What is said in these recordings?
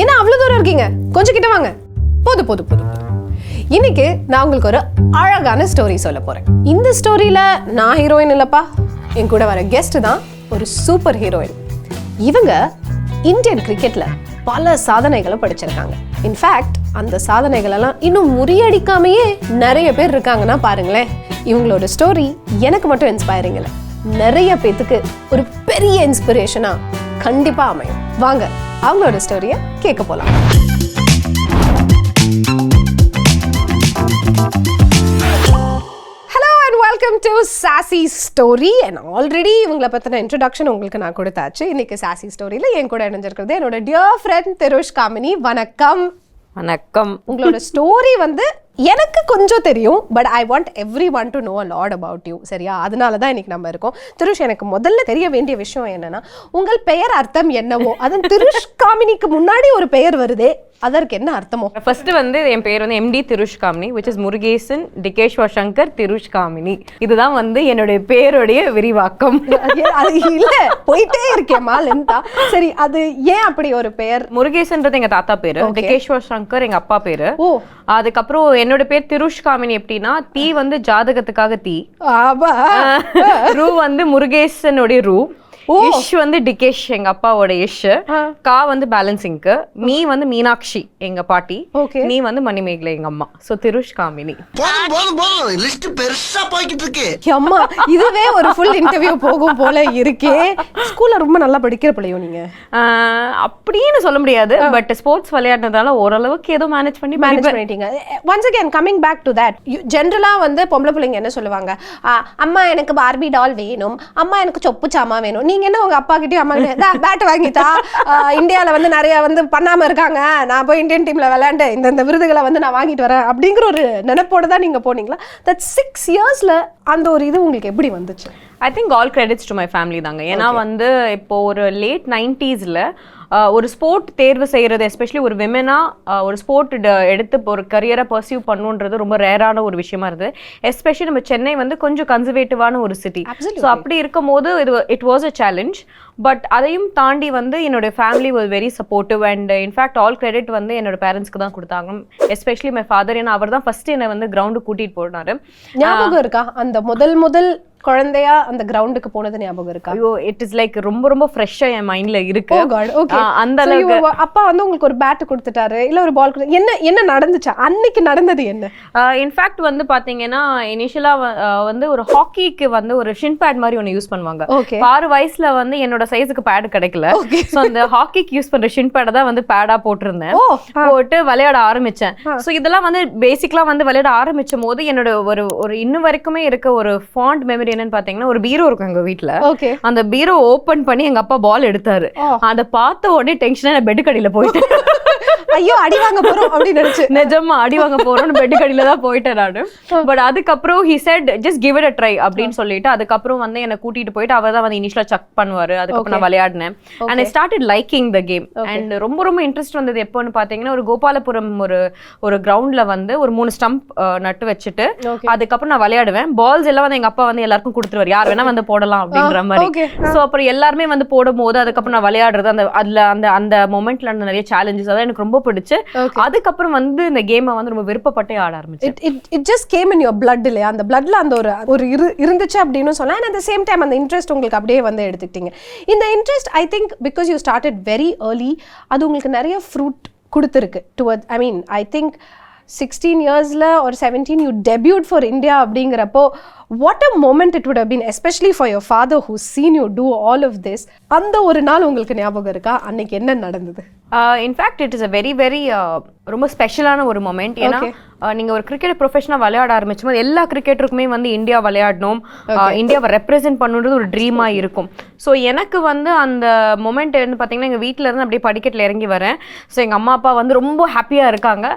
என்ன அவ்வளவு தூரம் இருக்கீங்க, கொஞ்சம் கிட்ட வாங்க. போது போது போது. இன்னைக்கு நான் உங்களுக்கு ஒரு அழகான ஸ்டோரி சொல்ல போறேன். இந்த ஸ்டோரியில நான் ஹீரோயின் இல்லப்பா, என் கூட வர கெஸ்ட் தான் ஒரு சூப்பர் ஹீரோயின். இவங்க இந்தியன் கிரிக்கெட்ல பல சாதனைகளை படிச்சிருக்காங்க. இன்ஃபேக்ட் அந்த சாதனைகள் எல்லாம் இன்னும் முறியடிக்காமையே நிறைய பேர் இருக்காங்கன்னா பாருங்களேன். இவங்களோட ஸ்டோரி எனக்கு மட்டும் இன்ஸ்பைரிங் இல்லை, நிறைய பேத்துக்கு ஒரு பெரிய இன்ஸ்பிரேஷனா கண்டிப்பா அமையும். வாங்க அவங்களோட ஸ்டோரியை கேட்க போலாம். Hello and welcome to sassy story. And already இவங்களை பற்றின இன்ட்ரடக்ஷன் உங்களுக்கு நான் கொடுத்தாச்சு. இன்னைக்கு சாசி ஸ்டோரியில் என் கூட இணைஞ்சிருக்கிறது என்னோட டியர் ஃப்ரெண்ட் திருஷ் காமினி. வணக்கம். வணக்கம். உங்களோட ஸ்டோரி எனக்கு கொஞ்சம் தெரியும், but I want every one to know a lot about you. சரியா? அதனால தான் இன்னைக்கு நம்ம இருக்கோம். திருஷ், எனக்கு முதல்ல தெரிய வேண்டிய விஷயம் என்னன்னா, உங்கள் பெயர் அர்த்தம் என்னவோ, அதன் திருஷ் காமினிக்கு முன்னாடி ஒரு பெயர் வருதே, அதற்கு என்ன அர்த்தமோ? ஃபர்ஸ்ட் என் பேர் MD Trish Gamini, which is Murugesan டிகேஷ்வர் Shankar Trish Gamini. இதுதான் என்னுடைய பேருடைய விரிவாக்கம். அது இல்ல, போயிட்டே இருக்கேமா லென்தா. சரி, அது ஏன் அப்படி ஒரு பெயர்? முருகேசன்றது எங்க தாத்தா பேரு, டிகேஷ்வர் சங்கர் எங்க அப்பா பேரு. அதுக்கப்புறம் என்னோட பேர் திருஷ் காமினி. எப்படின்னா, தீ ஜாதகத்துக்காக தீ, ரூ முருகேசனுடைய ரூ, இஷ் டிகேஷ் எங்க அப்பாவோட இஷ், கா பேலன்சிங்க்கு, மீ மீனாட்சி எங்க பாட்டி, நீ மணிமேகலை எங்க அம்மா. சோ திருஷ் காமினி. அம்மா, இதுவே ஒரு ஃபுல் இன்டர்வியூ போகும் போல இருக்கே. ஸ்கூல்ல ரொம்ப நல்லா படிக்கிற பிள்ளையோ நீங்க? அப்படின்னு சொல்ல முடியாது, பட் ஸ்போர்ட்ஸ் விளையாடுறதால ஓரளவுக்கு ஏதோ மேனேஜ் பண்ணிட்டீங்க. Once again coming back to that, ஜென்ரலா பொம்பளை பிள்ளைங்க என்ன சொல்லுவாங்க, அம்மா எனக்கு பார்பி டால் வேணும், அம்மா எனக்கு சொப்பு சாமா வேணும். நீங்க என்ன உங்க அப்பா கிட்டயும் அம்மா கிட்ட பேட் வாங்கிட்டா, இந்தியால நிறைய பண்ணாம இருக்காங்க, நான் போய் இந்தியன் டீம்ல விளையாண்டு இந்த விருதுகளை நான் வாங்கிட்டு வரேன் அப்படிங்கிற ஒரு நினைப்போட தான் நீங்க போனீங்களா? தட் 6 இயர்ஸ்ல அந்த ஒரு இது உங்களுக்கு எப்படி வந்துச்சு? I think all credits to my family தாங்க. ஏன்னா இப்போ ஒரு லேட் 90ஸ்ல ஒரு ஸ்போர்ட் தேர்வு செய்யறது, எஸ்பெஷலி ஒரு விமனா ஒரு ஸ்போர்ட் எடுத்து ஒரு கரியரை பர்சியூ பண்ணுன்றது ரொம்ப ரேரான ஒரு விஷயமா இருந்தது. எஸ்பெஷலி நம்ம சென்னை கொஞ்சம் கன்சர்வேட்டிவான ஒரு சிட்டி. ஸோ அப்படி இருக்கும் போது it was a challenge. But அதையும் தாண்டி என்னோட family was very supportive. And in fact all credit என்னோட பேரண்ட்ஸ்க்கு தான் கொடுத்தாங்க, எஸ்பெஷலி மை ஃபாதர். ஏன்னா அவர் தான் ஃபர்ஸ்ட் என்னை கிரவுண்டு கூட்டிட்டு போனாரு. ஞாபகம் இருக்கா அந்த முதல் குழந்தையா அந்த கிரவுண்டுக்கு போனது ஞாபகம் இருக்கா? ஐயோ, இட் இஸ் லைக் ரொம்ப ஃப்ரெஷ்ஷா என் மைண்ட்ல இருக்கு. அந்த அளவுக்கு அப்பா உங்களுக்கு ஒரு பேட் கொடுத்துட்டாரு, இல்ல ஒரு பால் என்ன நடந்துச்சு அன்னைக்கு? நடந்தது என்ன? இன்ஃபேக்ட் பாத்தீங்கன்னா, இனிஷியலா ஒரு ஹாக்கிக்கு ஒரு ஷின் பேட் மாதிரி ஒன்னு யூஸ் பண்ணுவாங்க. 6 வயசுல என்னோட சைஸுக்கு பேட் கிடைக்கல. சோ அந்த ஹாக்கிக்கு யூஸ் பண்ற ஷின் பேட தான் பேடா போட்டிருந்தேன். போட்டு விளையாட ஆரம்பிச்சேன். சோ இதெல்லாம் பேசிக்கலா விளையாட ஆரம்பிச்சும் போது என்னோட ஒரு இன்னும் வரைக்குமே இருக்க ஒரு ஃபாண்ட் மெமரி என்னன்னு பாத்தீங்கன்னா, ஒரு பீரோ இருக்கும் எங்க வீட்டுல. அந்த பீரோ ஓபன் பண்ணி எங்க அப்பா பால் எடுத்தாரு. அத பார்த்த உடனே டென்ஷனா பெட் கடியில போயிட்டேன். ஐயோ, அடி வாங்க போறோம் அப்படின்னு நினைச்சு. நிஜமா அடி வாங்க போறோம், பெட் கடியில தான் போயிட்டேன் நானு. பட் அதுக்கப்புறம் he said just give it a try அப்படின்னு சொல்லிட்டு அதுக்கப்புறம் என்ன கூட்டிட்டு போயிட்டு அவர் தான் இனிஷியலா செக் பண்ணுவாரு. அதுக்கப்புறம் நான் விளையாடினேன். and I started liking the game. and ரொம்ப இன்ட்ரெஸ்ட் வந்தது எப்போன்னு பாத்தீங்கன்னா, ஒரு கோபாலபுரம் ஒரு கிரவுண்ட்ல ஒரு 3 ஸ்டம்ப் நட்டு வச்சுட்டு அதுக்கப்புறம் நான் விளையாடுவேன். பால்ஸ் எல்லாம் எங்க அப்பா எல்லாருக்கும் கொடுத்துருவாரு, யார் வேணா போடலாம் அப்படின்ற மாதிரி. சோ அப்புறம் எல்லாருமே போடும் போது அதுக்கப்புறம் நான் விளையாடுறது, அந்த மொமெண்ட்ல நிறைய சேலஞ்சஸ், அதான் எனக்கு ரொம்ப பிடிச்சு. அதுக்கப்புறம் இந்த கேமை ரொம்ப விருப்பப்பட்டே ஆட ஆரம்பிச்சேன். It just came in your blood இல்லையா? அந்த bloodல அந்த ஒரு இருந்துச்சு அப்படின்னு சொல்லலாம். and at the same time அந்த இன்ட்ரெஸ்ட் உங்களுக்கு அப்படியே எடுத்துக்கிட்டீங்க. இந்த interest I think because you started very early, அது உங்களுக்கு நிறைய ஃப்ரூட் கொடுத்துருக்கு towards. I mean I think 16 yearsல or 17 you debuted for India அப்படிங்கிறப்போ what a moment it would have been, especially for your father who's seen you do all of this. அந்த ஒரு நாள் உங்களுக்கு ஞாபகம் இருக்கா? அன்னைக்கு என்ன நடந்தது? In fact it is a very very ரொம்ப ஸ்பெஷலான ஒரு மொமெண்ட். ஏன்னா நீங்க ஒரு கிரிக்கெட் ப்ரொஃபஷனலா விளையாட ஆரம்பிச்சும் போது எல்லா கிரிக்கெட்டருக்குமே இந்தியா விளையாடணும், இந்தியாவை ரெப்ரசென்ட் பண்ணுறது ஒரு ட்ரீமா இருக்கும். ஸோ எனக்கு அந்த மொமெண்ட் பாத்தீங்கன்னா, எங்க வீட்டுல இருந்து அப்படியே படிக்கட்டில் இறங்கி வரேன். ஸோ எங்க அம்மா அப்பா ரொம்ப ஹாப்பியா இருக்காங்க.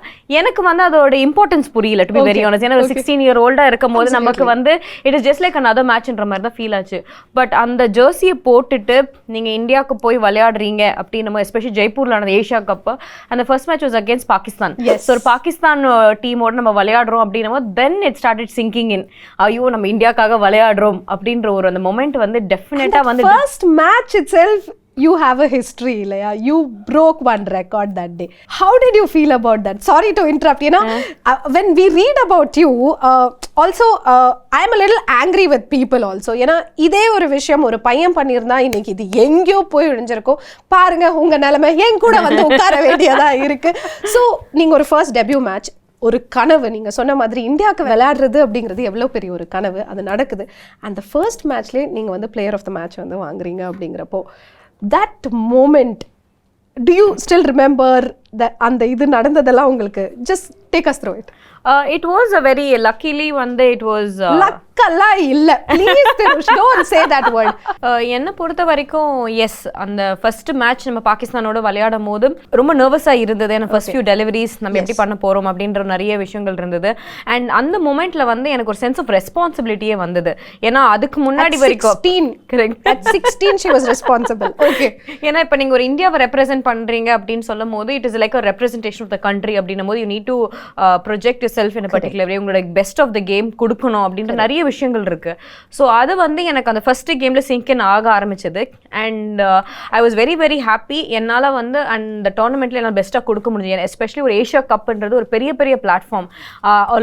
எனக்கு அதோட இம்பார்ட்டன்ஸ் புரியல, டு பி வெரி ஆனஸ்ட். ஏன்னா ஒரு 16 year old இருக்கும் போது நமக்கு it is just like another matchன்ற மாதிரி தான் ஃபீல் ஆச்சு. பட் அந்த ஜெர்சியை போட்டுட்டு நீங்க இந்தியாவுக்கு போய் விளையாடுறீங்க அப்படின்னு, எஸ்பெஷலி ஜெய்ப்பூர்ல நடந்த ஏஷியா கப், அந்த first match was against Pakistan. So ஒரு பாகிஸ்தான் டீமோட நம்ம விளையாடுறோம் அப்படின்னா தென் இட் ஸ்டார்டட் சிங்கிங் இன், ஐயோ நம்ம இந்தியாக்காக விளையாடுறோம் அப்படின்ற ஒரு அந்த மொமெண்ட் டெஃபினட்டா first match itself you have a history, Ilaya. You broke one record that day. How did you feel about that? Sorry to interrupt, you know. When we read about you, also I am a little angry with people also. You know, இதே ஒரு விஷயம் ஒரு பையன் பண்ணியிருந்தா இன்னைக்கு இது எங்கேயோ போய் விழுந்திருக்கும். பாருங்க உங்க நிலைமை என் கூட வந்து உட்கார வேண்டியதா இருக்கு. ஸோ நீங்க ஒரு ஃபர்ஸ்ட் டெபியூ மேட்ச், ஒரு கனவு, நீங்கள் சொன்ன மாதிரி இந்தியாவுக்கு விளையாடுறது அப்படிங்கிறது எவ்வளோ பெரிய ஒரு கனவு, அது நடக்குது. அந்த ஃபர்ஸ்ட் மேட்ச்லேயே நீங்கள் வந்து பிளேயர் ஆஃப் த மேட்ச் வந்து வாங்குறீங்க அப்படிங்கிறப்போ that moment, do you still remember அந்த இது நடந்ததெல்லாம் உங்களுக்கு? Just take us through it. It was a very luckily one day it was லக்கெல்லாம் இல்ல, please Thirush don't say that word. என்ன பொறுத்த வரைக்கும் எஸ், அந்த ஃபர்ஸ்ட் மேட்ச் நம்ம பாகிஸ்தானோட விளையாடும் போது ரொம்ப நர்வஸா இருந்தது. ஏன்னா ஃபர்ஸ்ட் ஃபியூ டெலிவரிஸ் நம்ம எப்படி பண்ண போறோம் அப்படின்ற நிறைய விஷயங்கள் இருந்தது. அண்ட் அந்த மொமெண்ட்ல வந்து எனக்கு ஒரு சென்ஸ் ஆஃப் ரெஸ்பான்சிபிலிட்டியே வந்தது. ஏன்னா அதுக்கு முன்னாடி வரைக்கும் 16 she was responsible. Okay. ஏன்னா இப்போ நீங்க ஒரு இந்தியாவை ரெப்ரசென்ட் பண்றீங்க அப்படின்னு சொல்லும் போது it is like a representation of the country அப்படின்னும் போது you need to project yourself in a particular way. உங்களோட பெஸ்ட் ஆஃப் த கேம் கொடுக்கணும் அப்படின்ற நிறைய விஷயங்கள் இருக்கு. ஸோ அது வந்து எனக்கு அந்த ஃபர்ஸ்ட் கேம்ல சிங்க் ஆக ஆரம்பிச்சது. And I was very very happy. என்னால் வந்து அந்த டோர்னமெண்ட்ல என்னால் பெஸ்ட்டாக கொடுக்க முடியும். எஸ்பெஷலி ஒரு ஏஷியா கப்ன்றது ஒரு பெரிய பெரிய பிளாட்ஃபார்ம்.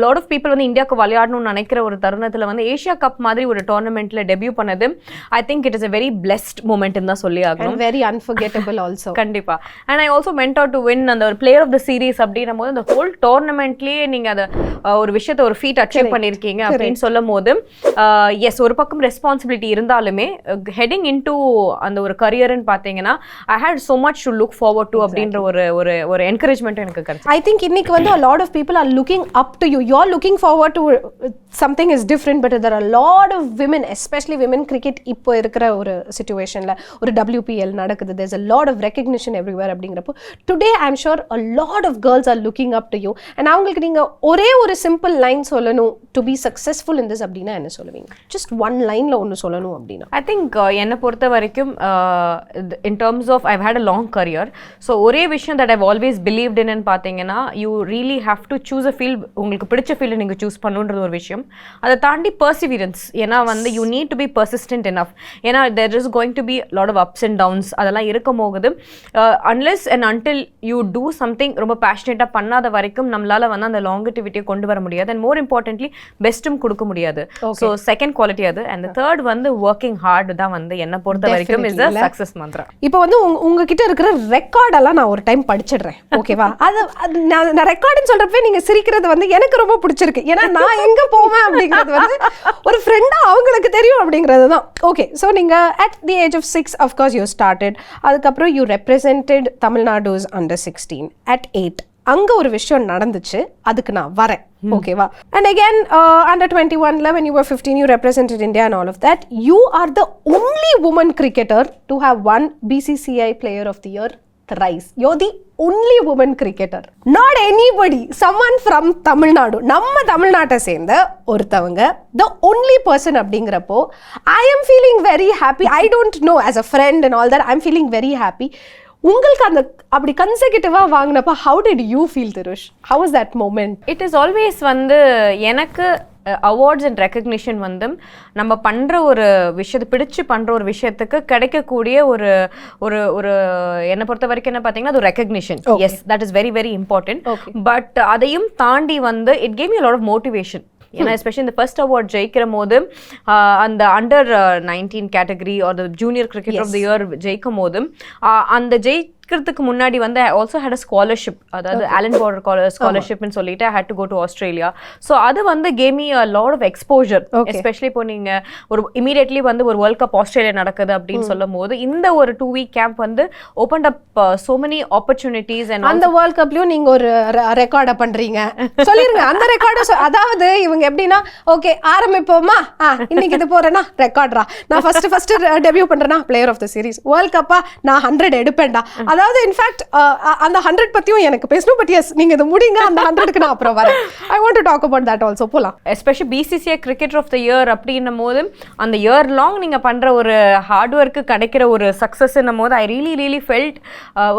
லாட் ஆஃப் பீப்புள் வந்து இந்தியாவுக்கு விளையாடணும்னு நினைக்கிற ஒரு தருணத்தில் வந்து ஏஷியா கப் மாதிரி ஒரு டோர்னமெண்ட்ல டெபியூ பண்ணது ஐ think it is a very blessed moment தான் சொல்லி ஆகணும். Very unforgettable also. கண்டிப்பா. And I also went out to win அந்த ஒரு பிளேயர் ஆஃப் த சீரீஸ் அப்படின்னும் போது அந்த ஹோல் டோர்னமெண்ட்லேயே நீங்கள் அதை ஒரு விஷயத்தை ஒரு ஃபீட் அச்சீவ் பண்ணியிருக்கீங்க அப்படின்னு சொல்லும் போது எஸ், ஒரு பக்கம் ரெஸ்பான்சிபிலிட்டி இருந்தாலுமே ஹெட்டிங் இன் டு அந்த ஒரு கரியர்னு பார்த்தீங்கன்னா ஐ had so much to look forward to அப்படின்ற ஒரு என்கரேஜ்மெண்ட் எனக்கு கிடைச்சு. ஐ திங்க் இன்னைக்கு வந்து a lot of people are looking up to you. You're looking forward to something is different, but there are a lot of women, especially women cricket இப்போ இருக்கிற ஒரு சிச்சுவேஷன்ல ஒரு WPL நடக்குது. There's a lot of recognition everywhere அப்படிங்கிறப்போ today I'm sure a lot of girls are looking up to you. And அவங்களுக்கு நீங்க ஒரே ஒரு சிம்பிள் லைன் சொல்லணும் to be successful in this அப்படின்னா என்ன சொல்லுவீங்க? just one லைன்ல ஒன்னு சொல்லணும் அப்படின்னா? I think என்னை பொறுத்த வரைக்கும் in terms of I've had a long career, so ஒரே விஷயம் that I've always believed in பார்த்தீங்கன்னா you really have to choose a field. உங்களுக்கு பிடிச்ச ஃபீல்டு நீங்கள் சூஸ் பண்ணுன்றது ஒரு விஷயம். அதை தாண்டி perseverance, ஏன்னா வந்து you need to be persistent enough. ஏன்னா there is going to be a lot of ups and downs அதெல்லாம் இருக்கும் போகுது. unless and until you do something ரொம்ப பேஷனேட்டாக பண்ணாத வரைக்கும் நம்மளால வந்து அந்த லாங்கிட்டிவிட்டியை கொண்டு வர முடியாது. அண்ட் மோர் இம்பார்ட்டன்ட்லி பெஸ்ட்டும் கொடுக்க முடியாது. ஸோ செகண்ட் குவாலிட்டி அது. அண்ட் தேர்ட் வந்து ஒர்க்கிங் ஹார்ட் தான் வந்து என்னை பொறுத்த வரைக்கும் இஸ் த சக்ஸஸ் மந்த்ரா. இப்போ வந்து உங்ககிட்ட இருக்கிற ரெக்கார்டெல்லாம் நான் ஒரு டைம் படிச்சிடுறேன், ஓகேவா? நான் ரெக்கார்டுன்னு சொல்றப்ப நீங்க சிரிக்கிறது வந்து எனக்கு ரொம்ப பிடிச்சிருக்கு. ஏன்னா நான் எங்க போவேன் அப்படிங்கிறது வந்து ஒரு ஃப்ரெண்டா அவங்களுக்கு தெரியும் அப்படிங்கிறது தான். ஓகே, ஸோ நீங்க at the age of 6 of course you started. அதுக்கப்புறம் you represented Tamil Nadu's under 16 at 8. அங்க ஒரு விஷயம் நடந்துச்சு, அதுக்கு நான் வரேன், ஓகேவா? And again under 21ல when you were 15 you represented India and all of that. You are the only woman cricketer to have won BCCI Player of the Year thrice. You're the only woman cricketer. Not anybody, someone from Tamil Nadu. நம்ம தமிழ்நாட்டை சேர்ந்த ஒருத்தவங்க the only person அப்படிங்கிறப்போ I am feeling very happy. I don't know, as a friend and all that, I'm feeling very happy. உங்களுக்கு அந்த அப்படி கன்செக்யூட்டிவா வாங்கினப்ப how did you feel, Thirush? How was that moment? It is always வந்து எனக்கு awards and recognition வந்து நம்ம பண்ணுற ஒரு விஷயத்தை பிடிச்சு பண்ணுற ஒரு விஷயத்துக்கு கிடைக்கக்கூடிய ஒரு ஒரு ஒரு என்னை பொறுத்த வரைக்கும் என்ன பார்த்தீங்கன்னா அது ஒரு recognition. Yes, that is very very important. But அதையும் தாண்டி வந்து it gave me a lot of motivation. ஏன்னா எஸ்பெஷலி இந்த ஃபர்ஸ்ட் அவார்ட் ஜெயிக்கிற போது அந்த under 19 category or the junior cricket of the year ஜெயிக்கும் போது அந்த ஜெயிக்கிறதுக்கு முன்னாடி வந்து I also had a scholarship, அதாவது ஆலன் பார்டர் ஸ்காலர்ஷிப்னு சொல்லிட்டு I had to go to Australia. So அது வந்து gave me a lot of exposure. Especially இப்போ நீங்கள் ஒரு இமீடியட்லி வந்து ஒரு வேர்ல்ட் கப் ஆஸ்திரேலியா நடக்குது அப்படின்னு சொல்லும் போது இந்த ஒரு 2 week கேம்ப் வந்து open up so many opportunities. And அந்த வேர்ல்ட் கப்லயும் நீங்க ஒரு ரெக்கார்டை பண்றீங்க, சொல்லிருங்க அந்த ரெக்கார்டு. அதாவது இவங்க எப்படின்னா ஓகே ஆரம்பிப்போமா, இன்னைக்கு இது போறேன்னா ரெக்கார்ட்ரா, நான் ஃபர்ஸ்ட் டெபியூ பண்றேன்னா player of the series, world கப்பா நான் 100 எடுப்பேன்டா. அதாவது இன்ஃபேக்ட் அந்த 100 பத்தியும் எனக்கு பேசணும். பட் எஸ், நீங்க இது முடிங்க, அந்த 100க்கு நான் அப்புறம் வரேன். I want to talk about that also. போலாம். Especially BCCI cricketer of the year அப்படின்னும் போது அந்த இயர் லாங் நீங்க பண்ற ஒரு ஹார்ட் ஒர்க்கு கிடைக்கிற ஒரு சக்ஸஸ்ன்னும் போது ஐ ரியலி ஃபெல்ட்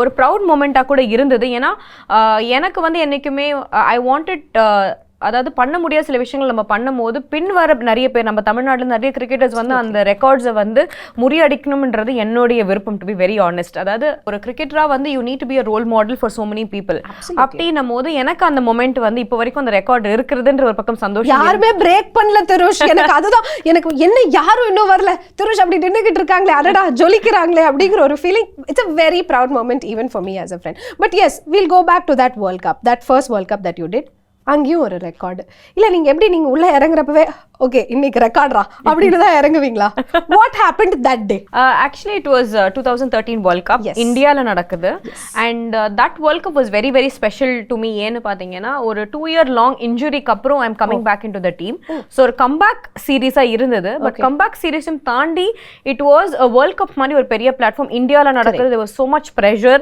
ஒரு ப்ரௌட் மூமெண்ட்டாக கூட இருந்தது. ஏன்னா எனக்கு வந்து என்னைக்குமே ஐ வாண்டட் அதாவது பண்ண முடியாத சில விஷயங்கள் நம்ம பண்ணும்போது பின் வர நிறைய பேர் நம்ம தமிழ்நாட்டில் நிறைய கிரிக்கெட்டர்ஸ் வந்து அந்த ரெக்கார்ட்ஸை வந்து முறியடிக்கணும்ன்றது என்னுடைய விருப்பம், டு பி வெரி ஆனஸ்ட். அதாவது ஒரு கிரிக்கெட்டரா வந்து you need to be a role model for so many people. அப்படின்னும் போது எனக்கு அந்த மொமெண்ட் வந்து இப்போ வரைக்கும் அந்த ரெக்கார்ட் இருக்குதுன்ற ஒரு பக்கம் சந்தோஷம். யாருமே பிரேக் பண்ணல திருஷ். எனக்கு அதுதான், எனக்கு என்ன யாரும் இன்னும் வரல திருஷ் அப்படி நின்னுகிட்டு இருக்காங்களே, அடடா ஜொலிக்கிறாங்களே அப்படிங்கிற ஒரு feeling. It's a very proud moment even for me as a friend. But yes, we'll go back to that World Cup, that first World Cup that you did. அங்கேயும் ஒரு ரெக்கார்டு இல்ல, நீங்க எப்படி நீங்க உள்ள இறங்குறப்பவே ஓகே இன்னைக்கு ரெக்கார்ட்ரா அப்படின்னு தான் இறங்குவீங்களா? What happened that day? Actually it was 2013 world cup இந்தியால நடக்குது. And that world cup was very very special to me. ஏன்னு பாத்தீங்கன்னா ஒரு 2 year long இன்ஜுரிக்கு அப்புறம் I am coming back in to the team. So ஒரு கம்பேக் சீரீஸா இருந்தது. பட் கம்பேக் சீரீஸும் தாண்டி it was a world cup மாதிரி ஒரு பெரிய பிளாட்ஃபார்ம் இந்தியால நடக்குது. there was so much pressure.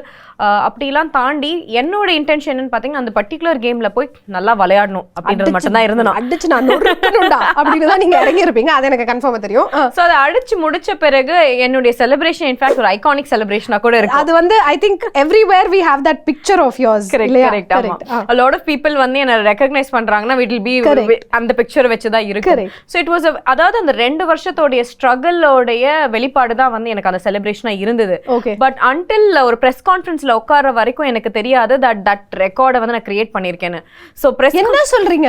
அப்படிலாம் தாண்டி என்னோட இன்டென்ஷன் என்னன்னு பாத்தீங்கன்னா அந்த பர்டிகுலர் கேம்ல போய் நல்லா விளையாடணும் அப்படின்றது மட்டும் தான் இருந்தது. அடிச்சு நான் நொறுக்கணும்டா அப்படின்னு தான் நீங்க இறங்கி இருப்பீங்க, அது எனக்கு கன்ஃபார்மா தெரியும். சோ அதை அடிச்சு முடிச்ச பிறகு என்னுடைய செலிப்ரேஷன் இன்ஃபேக்ட் ஒரு ஐகானிக் செலிப்ரேஷனா கூட இருக்கு. அது வந்து I think everywhere we have that picture of yours. Correct. a lot of people வந்து என்ன ரெகக்னைஸ் பண்றாங்கன்னா it will be அந்த பிக்சர் வச்சு தான் இருக்கு. சோ இட் வாஸ் அதாவது அந்த 2 வருஷத்தோட ஸ்ட்ரகிளோட வெளிப்பாடு தான் வந்து எனக்கு அந்த செலிப்ரேஷனா இருந்தது. பட் until ஒரு பிரஸ் கான்ஃபரன்ஸ்ல உட்கார வரைக்கும் எனக்கு தெரியாது that ரெக்கார்டை வந்து நான் கிரியேட் பண்ணிருக்கேன்னு. சோ பிரஸ் என்ன சொல்றீங்க?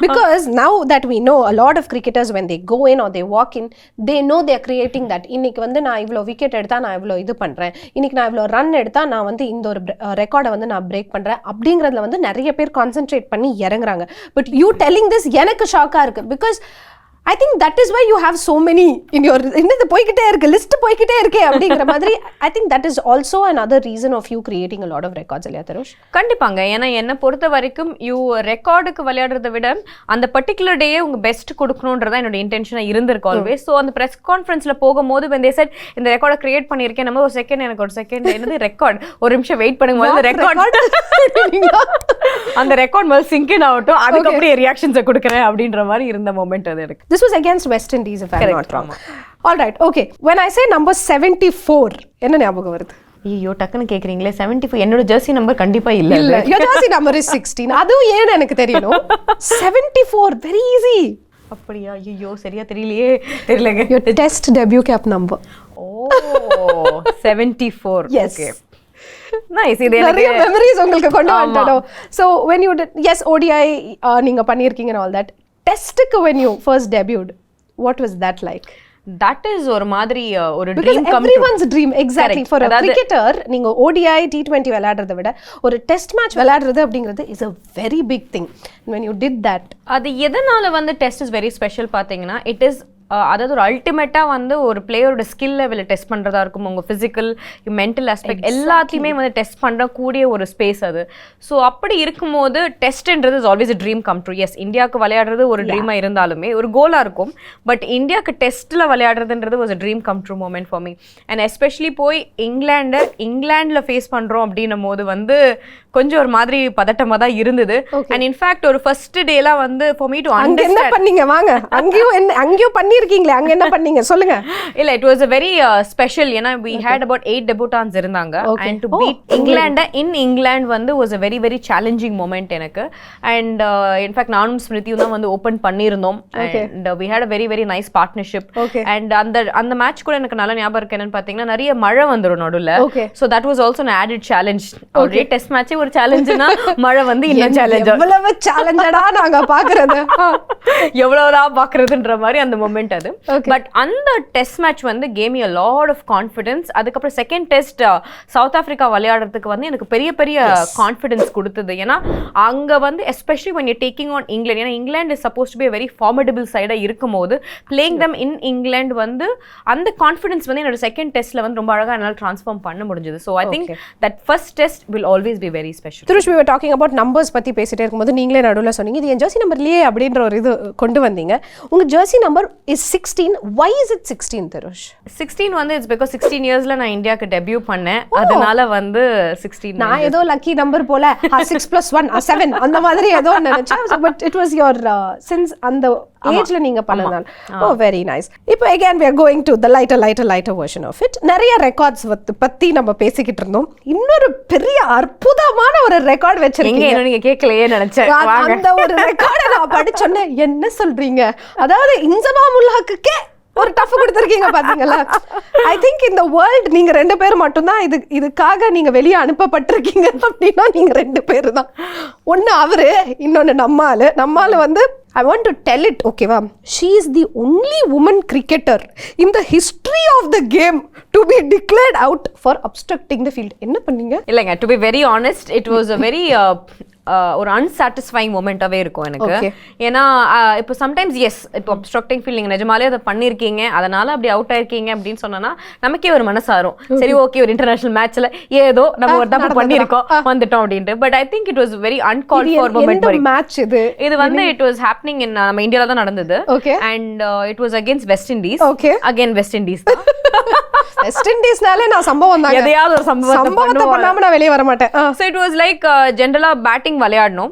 Because now that we know a lot of cricketers when they go in or they walk in, they know they are creating that. இன்னைக்கு வந்து நான் இவ்ளோ விக்கெட் எடுத்தா நான் இவ்ளோ இது பண்றேன், இன்னைக்கு நான் இவ்ளோ ரன் எடுத்தா நான் வந்து இந்த ஒரு ரெக்கார்டை வந்து நான் பிரேக் பண்றேன் அப்படிங்கறதுல வந்து நிறைய பேர் கான்சென்ட்ரேட் பண்ணி இறங்குறாங்க. பட் யூ டெல்லிங் திஸ் எனக்கு ஷாக்கா இருக்கு. Because I think that is why you have so many in your என்னது போய்கிட்டே இருக்கு, லிஸ்ட் போய்கிட்டே இருக்கே அப்படிங்கிற மாதிரி. I think that is also another reason of you creating a lot of records இல்லையா தருஷ்? கண்டிப்பாங்க. ஏன்னா என்னை பொறுத்த வரைக்கும் யூ ரெக்கார்டுக்கு விளையாடுறதை விட அந்த பர்டிகுலர் டே உங்க பெஸ்ட் கொடுக்கணுன்றதா என்னோட இன்டென்ஷனா இருந்திருக்கு ஆல்வேஸ். ஸோ அந்த பிரஸ் கான்ஃபரன்ஸ்ல போகும்போது when they said இந்த ரெக்கார்டை கிரியேட் பண்ணியிருக்கேன், நம்ம ஒரு செகண்ட் எனக்கு ஒரு செகண்ட் என்னது ரெக்கார்ட், ஒரு நிமிஷம் வெயிட் பண்ணுங்க, ரெக்கார்ட் அந்த ரெக்கார்ட் முதல்ல சிங்க் இன் ஆகட்டும், அதுக்கப்புறம் ரியாக்ஷன்ஸை கொடுக்குறேன் அப்படின்ற மாதிரி இருந்த மொமெண்ட் அது எனக்கு. This was against West Indies if I'm not wrong. All right, okay. When I say number 74, என்ன ஞாபகம் வருது? ஐயோ டக்குன்னு கேக்குறீங்களே. 74 என்னோட ஜெர்சி நம்பர் கண்டிப்பா இல்ல. Your jersey number is 16. அதுவும் ஏன்னு எனக்கு தெரியணும். 74 very easy. அப்படியா? ஐயோ சரியா தெரியலங்க. Your test debut cap number. Oh 74. Yes. Okay. Nice. இது நிறைய மெமரிஸ் உங்களுக்கு கொண்டு வந்துட்டோம். So when you did, yes ODI நீங்க பண்ணிருக்கீங்க and all that. Testக்கு when you first debuted, what was that like? That is ஒரு மாதிரி ஒரு dream come true. Everyone's dream, exactly. For a cricketer நீங்க ODI T20 விளையாடுறதை விட ஒரு டெஸ்ட் மேட்ச் விளையாடுறது அப்படிங்கிறது is a very big thing. When you did that, அது எதனால வந்து டெஸ்ட் இஸ் வெரி ஸ்பெஷல் பாத்தீங்கன்னா இட் இஸ் அதாவது ஒரு அல்டிமேட்டா வந்து ஒரு பிளேயரோட ஸ்கில் லெவலை டெஸ்ட் பண்றதா இருக்கும், உங்க பிசிக்கல் மென்டல் ஆஸ்பெக்ட் எல்லாத்தையுமே வந்து டெஸ்ட் பண்ற கூடிய ஒரு ஸ்பேஸ் அது. ஸோ அப்படி இருக்கும்போது டெஸ்ட்ன்றது is always dream come true. Yes இந்தியாவுக்கு விளையாடுறது ஒரு ட்ரீமா இருந்தாலுமே ஒரு கோலா இருக்கும். பட் இந்தியாவுக்கு டெஸ்ட்ல விளையாடுறதுன்றது was a dream come true moment for me. And especially போய் இங்கிலாந்துல ஃபேஸ் பண்றோம் அப்படின்னும் போது வந்து கொஞ்சம் ஒரு மாதிரி பதட்டமா தான் இருந்தது. அண்ட் இன்ஃபேக்ட் ஒரு ஃபர்ஸ்ட் டேலாம் வந்து ஃபார் மீ டு அண்டர்ஸ்டாண்ட் என்ன பண்ணீங்க வாங்க அங்கேயும் பண்ணிருக்கீங்களே, அங்க என்ன பண்ணீங்க சொல்லுங்க. இல்ல it was a very special. ஏன்னா we had about 8 debutants இருந்தாங்க. and to beat England in England வந்து was a very very challenging moment எனக்கு. and in fact நானும் ஸ்மிருதியும் தான் வந்து ஓபன் பண்ணிருந்தோம். and we had a very very nice partnership. and அந்த match கூட எனக்கு நல்ல ஞாபகம் இருக்கு. என்னன்னு பாத்தீங்கன்னா நிறைய மழை வந்துரும் நடுவுல. so that was also an added challenge. ஒரே டெஸ்ட் மேட்ச் ஒரு சேலஞ்சுனா மழை வந்து இன்னும் சேலஞ்ச். எவ்வளவு சேலஞ்சடா நாங்க பாக்குறது, எவ்வளவுதான் பாக்குறதுன்ற மாதிரி அந்த மொமெண்ட் அது. பட் அந்த டெஸ்ட் மேட்ச் வந்து game me a lot of confidence. அதுக்கப்புறம் செகண்ட் டெஸ்ட் சவுத் ஆப்பிரிக்கா விளையாடுறதுக்கு வந்து எனக்கு பெரிய பெரிய கான்ஃபிடன்ஸ் கொடுத்தது. ஏன்னா அங்க வந்து especially when you're taking on England, ஏன்னா England is supposed to be a very formidable சைடா இருக்கும்போது playing them in England வந்து அந்த கான்ஃபிடன்ஸ் வந்து என்னோட செகண்ட் டெஸ்ட்ல வந்து ரொம்ப அழகா என்னால ட்ரான்ஸ்ஃபார்ம் பண்ண முடிஞ்சது. So I think that first test will always be very special. Thirush, we were talking about numbers பத்தி பேசிட்டே இருக்கும்போது நீங்களே நடுவுல சொன்னீங்க இது என் ஜெர்சி நம்பர் இல்லையே அப்படின்ற ஒரு இது கொண்டு வந்தீங்க. உங்க Jersey number is 16. Why is it 16, Thirush? 16 வந்து it's because 16 yearsல நான் இந்தியாக்கு டெபியூட் பண்ணேன். அதனால வந்து 16. நான் ஏதோ லக்கி நம்பர் போல 6 + 1 7 அந்த மாதிரி ஏதோ நினைச்சேன். But it was your since அந்த ஏஜ்ல நீங்க பண்ணதால. Oh, very nice. இப்போ again we are going to the lighter version of it. நிறைய ரெக்கார்ட்ஸ் பத்தி நம்ம பேசிக்கிட்டு இருந்தோம். இன்னொரு பெரிய அற்புதமான ஒரு ரெக்கார்ட் வச்சிருக்கீங்க. நீங்க கேட்கலையே நினைச்சேன். அந்த ஒரு ரெக்கார்டை நான் படிச்சோன்னே என்ன சொல்றீங்க, அதாவது இன்சமாமுல்லாஹ்க்கே ஒரு டஃப் கொடுத்துருக்கீங்க பாத்தீங்களா. ஐ திங்க் இந்த வேர்ல்ட் நீங்க 2 பேர் மட்டும்தான் இதுக்காக நீங்க வெளியே அனுப்பப்பட்டிருக்கீங்க அப்படின்னா நீங்க 2 பேர் தான். ஒன்னு அவரு, இன்னொன்னு நம்மால வந்து I want to tell it, okay va, she is the only woman cricketer in the history of the game to be declared out for obstructing the field. என்ன பண்ணீங்க? இல்லைங்க, to be very honest, it was a very ஒரு அன்சாட்டிஸ்ஃபைங் மொமெண்ட்டாகவே இருக்கும் எனக்கு. ஏன்னா இப்போ sometimes S, இப்போ obstructing feel நீங்கள் நிஜமாலே அதை பண்ணியிருக்கீங்க, அதனால அப்படி அவுட் ஆயிருக்கீங்க அப்படின்னு சொன்னா நமக்கே ஒரு மனசாரும். சரி ஓகே, ஒரு இன்டர்நேஷனல் மேட்ச்ல ஏதோ நம்ம ஒரு தப்பு பண்ணியிருக்கோம் வந்துட்டோம் அப்படின்ட்டு. But I think it was very uncalled for moment. Match இது வந்து இட் வாஸ் ஹேப்பனிங் இன் நம்ம இந்தியால தான் நடந்தது. And it was against west Indies. Again west Indies தான். வெஸ்ட் இண்டீஸ்னாலே நான் சம்பவம் தான், எதையாவது ஒரு சம்பவத்தை பண்ணாம நான் வெளியே வர மாட்டேன். So it was like ஜெனரலா பேட்டிங் விளையாடணும்.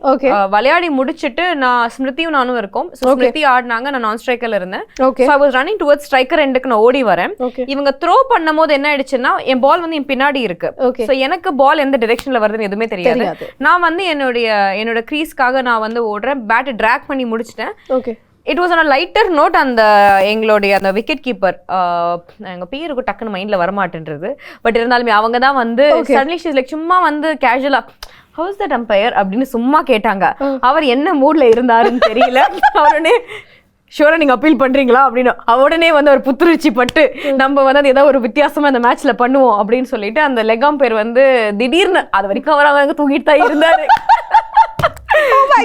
விளையாடி முடிச்சிட்டு நான் ஸ்மிருதியும் நானும் இருக்கோம். ஸ்மிருதி ஆடினாங்க, நான் நான் ஸ்ட்ரைக்கர்ல இருந்தேன். So I was running towards striker எண்டுக்கு நான் ஓடி வரேன். இவங்க த்ரோ பண்ணும்போது என்ன ஆயிடுச்சுன்னா என் பால் வந்து என் பின்னாடி இருக்கு. So எனக்கு பால் எந்த டைரக்ஷன்ல வருதுன்னு எதுவுமே தெரியாது. நான் வந்து என்னோட கிரீஸ்க்காக நான் வந்து ஓடுறேன், பேட் டிராக் பண்ணி முடிச்சிட்டேன். It was on a lighter note. எங்களுடைய அந்த விக்கெட் கீப்பர், எங்கள் பேருக்கு டக்குன்னு மைண்டில் வரமாட்டேன்றது, பட் இருந்தாலுமே அவங்க தான் வந்து சடன்லி ஷீஸ் லைக் சும்மா வந்து கேஷுவலா ஹவுஸ் தட் அம்பையர் அப்படின்னு சும்மா கேட்டாங்க. அவர் என்ன மூட்ல இருந்தாருன்னு தெரியல. அவருடனே ஷூரா நீங்க அப்பீல் பண்றீங்களா அப்படின்னு உடனே வந்து ஒரு புத்துணர்ச்சி பட்டு நம்ம வந்து அது ஏதாவது ஒரு வித்தியாசமா அந்த மேட்ச்ல பண்ணுவோம் அப்படின்னு சொல்லிட்டு அந்த லெகாம் பேர் வந்து திடீர்னு அது வரைக்கும் அவர் தூங்கிட்டு தான் இருந்தாரு.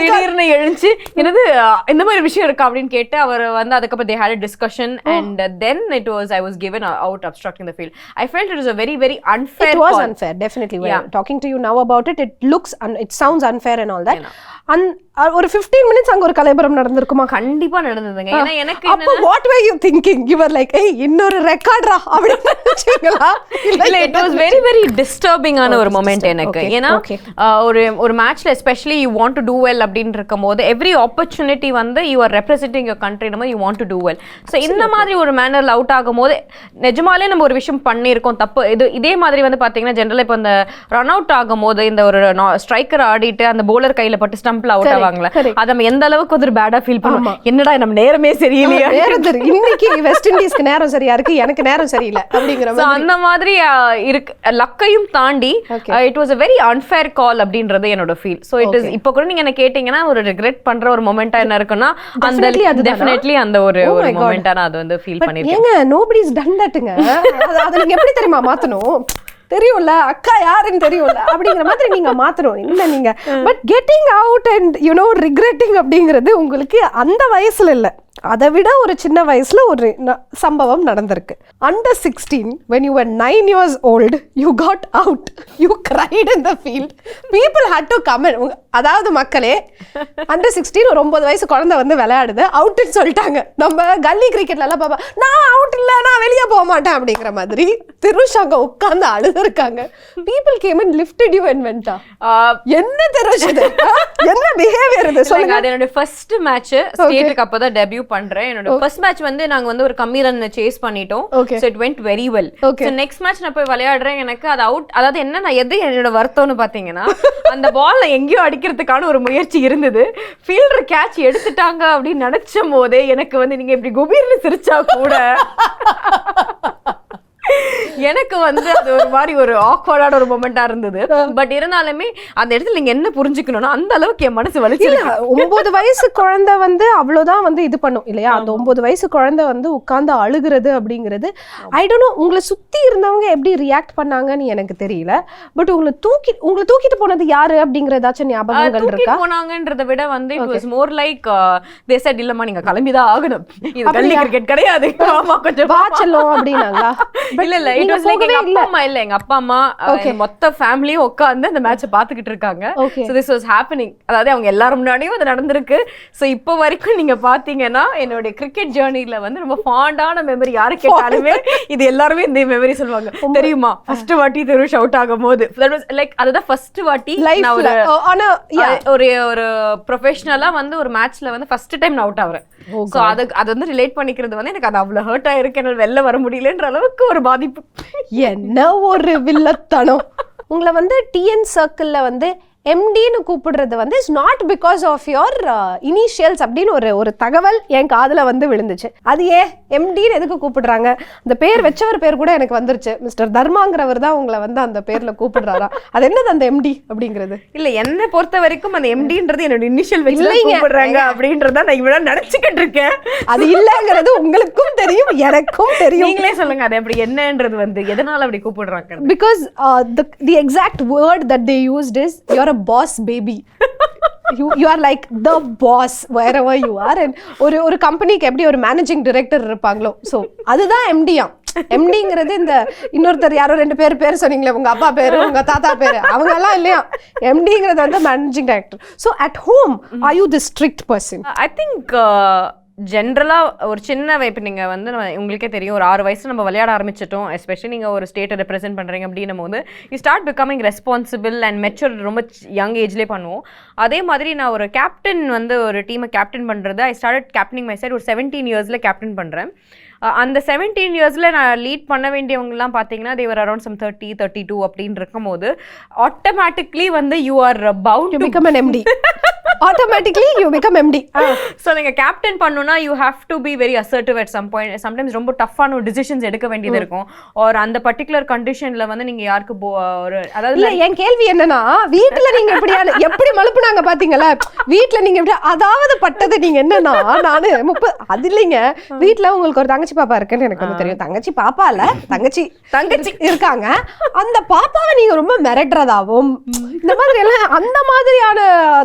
திடீர்னு எழுந்துச்சு என்னது இந்த மாதிரி விஷயம் இருக்கா அப்படின்னு கேட்டு அவர் வந்து அதுக்கப்புறம் they had a discussion and then I was given out obstructing the field. I felt it was a very very unfair. It was unfair, definitely. Talking to you now about it, it looks it sounds unfair and all that. ஒரு 15 minutes அங்க ஒரு கலைபரம் நடந்துருக்குமா? கண்டிப்பா நடந்ததுங்க. ஏன்னா எனக்கு அப்ப what were you thinking? You were like, hey, இன்னொரு ரெக்கார்ட்ரா அப்படின்னு நினைச்சீங்களா? இல்ல, it was very very disturbing ஆன ஒரு மொமெண்ட் எனக்கு. ஏன்னா ஒரு மேட்ச்ல especially you want to do well அப்படின்னு இருக்கும்போது every opportunity வந்து you are representing your country, நம்ம you want to do well. So இந்த மாதிரி ஒரு மேனர்ல அவுட் ஆகும்போது நிஜமாலே நம்ம ஒரு விஷயம் பண்ணியிருக்கோம் தப்பு. இதே மாதிரி வந்து பாத்தீங்கன்னா ஜெனரலா இப்போ இந்த ரன் அவுட் ஆகும்போது இந்த ஒரு ஸ்ட்ரைக்கர் ஆடிட்டு அந்த bowler கையில பட்டு ஸ்டம்ப்ல அவுட் ஆவாங்களே, அத நம்ம எந்த அளவுக்கு ஒரு பேடா ஃபீல் பண்ணுவோம். என்னடா நம்ம நேரமே சரியில்லையா, இன்னைக்கு வெஸ்ட் இண்டீஸ்க்கு நேரம் சரியா இருக்கு, எனக்கு நேரம் சரியில்லை அப்படிங்கிற மாதிரி அந்த மாதிரி இருக்கு. லக்கையும் தாண்டி it was a very unfair call அப்படின்றது என்னோட ஃபீல். சோ இட் இஸ் இப்போ கூட நீங்க என்ன கேட்டீங்கன்னா ஒரு ரிக்ரெட் பண்ற ஒரு மொமெண்டா என்ன இருக்குன்னா அந்த டெஃபினெட்லி அந்த ஒரு மொமெண்டா நான் அது வந்து ஃபீல் பண்ணிருக்கேன். ஏங்க nobody has done thatங்க. அத நீங்க எப்படி தெரியுமா மாத்தணும்? தெரியும்ல அக்கா யாருன்னு தெரியும்ல அப்படிங்கிற மாதிரி நீங்க மாத்தணும். இல்ல நீங்க but getting out and regretting அப்படிங்கிறது உங்களுக்கு அந்த வயசுல இல்ல, அதை விட ஒரு சின்ன வயசுல ஒரு சம்பவம் நடந்திருக்கு. Under 16 when you were 9 years old you got out, you cried in the field, people had to come in. அதாவது மக்களே, Under 16 ஒரு 9 வயசு குழந்தை வந்து விளையாடுது, அவுட்னு சொல்லிட்டாங்க. நம்ம கல்லி கிரிக்கெட்ல எல்லாம் பாப்பா நான் அவுட் இல்ல, நான் வெளியே போக மாட்டேன் அப்படிங்கிற மாதிரி திருஷ் அங்க உட்கார்ந்து அழுதுருக்காங்க. people came and lifted you and went. என்ன திருஷ் இது, என்ன பிஹேவியர் இது சொல்லுங்க. அது என்னோட ஃபர்ஸ்ட் மேட்ச் ஸ்டேட் கப் தான் டெபியூ பண்றேன். என்னோட ஃபர்ஸ்ட் மேட்ச் வந்து நாங்க வந்து ஒரு கம்மி ரன் சேஸ் பண்ணிட்டோம். So it went very well. So next match நான் போய் விளையாடுறேன், எனக்கு அது அவுட். அதாவது என்ன, நான் எது என்னோட வருத்தம்னு பாத்தீங்கன்னா அந்த பால்ல எங்கேயோ அடிக்கிறதுக்கான ஒரு முயற்சி இருந்தது, ஃபீல்டர் கேட்ச் எடுத்துட்டாங்க அப்படின்னு நினைச்சும் போதே எனக்கு வந்து நீங்க இப்படி குபீர்னு சிரிச்சா கூட எனக்கு வந்து அது ஒரு மாதிரி ஒரு ஆக்வர்டான ஒரு மொமெண்டா இருந்தது. பட் இருந்தாலுமே அந்த இடத்துல நீங்க என்ன புரிஞ்சுக்கணும்னா அந்த அளவுக்கு என் மனசு வலிச்சு. 9 வயசு குழந்தை வந்து அவ்வளவுதான் வந்து இது பண்ணும் இல்லையா? அந்த 9 வயசு குழந்தை வந்து உட்கார்ந்து அழுகிறது அப்படிங்கிறது ஐ டோன்ட் நோ உங்களை சுத்தி இருந்தவங்க எப்படி ரியாக்ட் பண்ணாங்கன்னு எனக்கு தெரியல. பட் உங்களை தூக்கிட்டு போனது யாரு அப்படிங்கறதாச்சும் ஞாபகங்கள் இருக்கா? போனாங்கன்றதை விட வந்து it was more like they said இல்லம்மா நீங்க கிளம்பிதான் ஆகணும், இது கல்லி கிரிக்கெட் கிடையாது, ஆமா கொஞ்சம் வா செல்லும் அப்படின்னாங்களா? இல்ல இட் வாஸ் லைக் எங்க அப்பா அம்மா இல்ல எங்க அப்பா அம்மா மொத்த ஃபேமிலியும் உட்கார்ந்து அந்த மேட்சை பாத்துக்கிட்டு இருக்காங்க. So this was happening. அதாவது அவங்க எல்லாரும் முன்னாடியும் அது நடந்திருக்கு. சோ இப்போ வரைக்கும் நீங்க பாத்தீங்கன்னா என்னோட கிரிக்கெட் ஜர்னில வந்து ரொம்ப ஃபாண்டான மெமரி. யாரு கேட்டாலுமே இது எல்லாருமே இந்த மெமரி சொல்லுவாங்க. தெரியுமா ஃபர்ஸ்ட் வாட்டி திருஷ் அவுட் ஆகும்போது தட் வாஸ் லைக் அதுதான் ஃபர்ஸ்ட் வாட்டி நான் ஒரு ப்ரொஃபஷனலா வந்து ஒரு மேட்ச்ல வந்து ஃபர்ஸ்ட் டைம் நான் அவுட் ஆகுறேன். சோ அது வந்து ரிலேட் பண்ணிக்கிறது வந்து எனக்கு அது அவ்வளவு ஹர்ட் ஆயிருக்கு. என்னால வெளில வர முடியலன்ற அளவுக்கு ஒரு பாதிப்பு. என்ன ஒரு வில்லத்தனம். உங்களை வந்து டிஎன் சர்க்கிள்ல வந்து எம்டின்னு கூப்பிடுறது வந்து it's not because of your initials அப்படின்னு ஒரு தகவல் என் காதுல வந்து விழுந்துச்சு. அது ஏன் எம்டின்னு எதுக்கு கூப்பிடுறாங்க? அந்த பேர் வச்சவர் பேர் கூட எனக்கு வந்துருச்சு. மிஸ்டர் தர்மாங்கிறவர் தான் உங்களை வந்து அந்த பேர்ல கூப்பிடுறாரா? அது என்னது அந்த எம்டி அப்படிங்கிறது? இல்ல என்னை பொறுத்த வரைக்கும் அந்த எம்டின்றது என்னோட இனிஷியல் வச்சு கூப்பிடுறாங்க அப்படின்றத நான் இவ்வளவு நினைச்சுக்கிட்டு இருக்கேன். அது இல்லங்கிறது உங்களுக்கும் தெரியும் எனக்கும் தெரியும். நீங்களே சொல்லுங்க அது அப்படி என்னன்றது வந்து எதனால அப்படி கூப்பிடுறாங்க? Because the exact word that they used is you're a boss baby. you are like the boss wherever you are. And ஒரு கம்பெனிக்கு எப்படி ஒரு மேனேஜிங் டைரக்டர் இருப்பாங்களோ ஸோ அதுதான் எம்டியா. எம்டிங்கிறது இந்த இன்னொருத்தர் யாரோ 2 பேர் சொன்னீங்களே, உங்க அப்பா பேரு உங்க தாத்தா பேரு அவங்க எல்லாம் இல்லையா. எம்டிங்கிறது வந்து managing director. So at home are you the strict person? I think ஜென்ரலாக ஒரு சின்ன இப்போ நீங்கள் வந்து உங்களுக்கே தெரியும் ஒரு 6 வயசு நம்ம விளையாட ஆரம்பிச்சிட்டோம். எஸ்பெஷலி நீங்கள் ஒரு ஸ்டேட்டை ரெப்ரசென்ட் பண்ணுறீங்க அப்படின்னும் போது you start becoming responsible and mature ரொம்ப யங் ஏஜ்லேயே பண்ணுவோம். அதே மாதிரி நான் ஒரு கேப்டன் வந்து ஒரு டீமை கேப்டன் பண்ணுறது I start captaining my side ஒரு 17 இயர்ஸில் கேப்டன் பண்ணுறேன். அந்த 17 இயர்ஸில் நான் லீட் பண்ண வேண்டியவங்கலாம் பார்த்தீங்கன்னா தேவர் அரௌண்ட் சம் 30, 32 அப்படின்னு இருக்கும் போது ஆட்டோமேட்டிக்லி வந்து you are bound to become an MD. automatically you become MD. So நீங்க கேப்டன் பண்ணனும்னா you have to be very assertive at some point. sometimes ரொம்ப டஃப்பான ஒரு டிசிஷன்ஸ் எடுக்க வேண்டியது இருக்கும். or அந்த பர்టిక్యులர் கண்டிஷன்ல வந்து நீங்க யாருக்கு ஒரு அதாவது இல்ல என் கேள்வி என்னன்னா வீட்ல நீங்க எப்படி மழுப்புனாங்க பாத்தீங்களா? வீட்ல நீங்க எப்படி அதாவது பட்டது நீங்க என்னன்னா நானு 30 அது இல்லைங்க. வீட்ல உங்களுக்கு ஒரு தங்கச்சி பாப்பா இருக்குன்னு எனக்கு வந்து தெரியும். தங்கச்சி பாப்பா இல்ல தங்கச்சி இருக்காங்க. அந்த பாப்பாவை நீங்க ரொம்ப மிரட்டுறதாவும் இந்த மாதிரி எல்லாம் அந்த மாதிரியான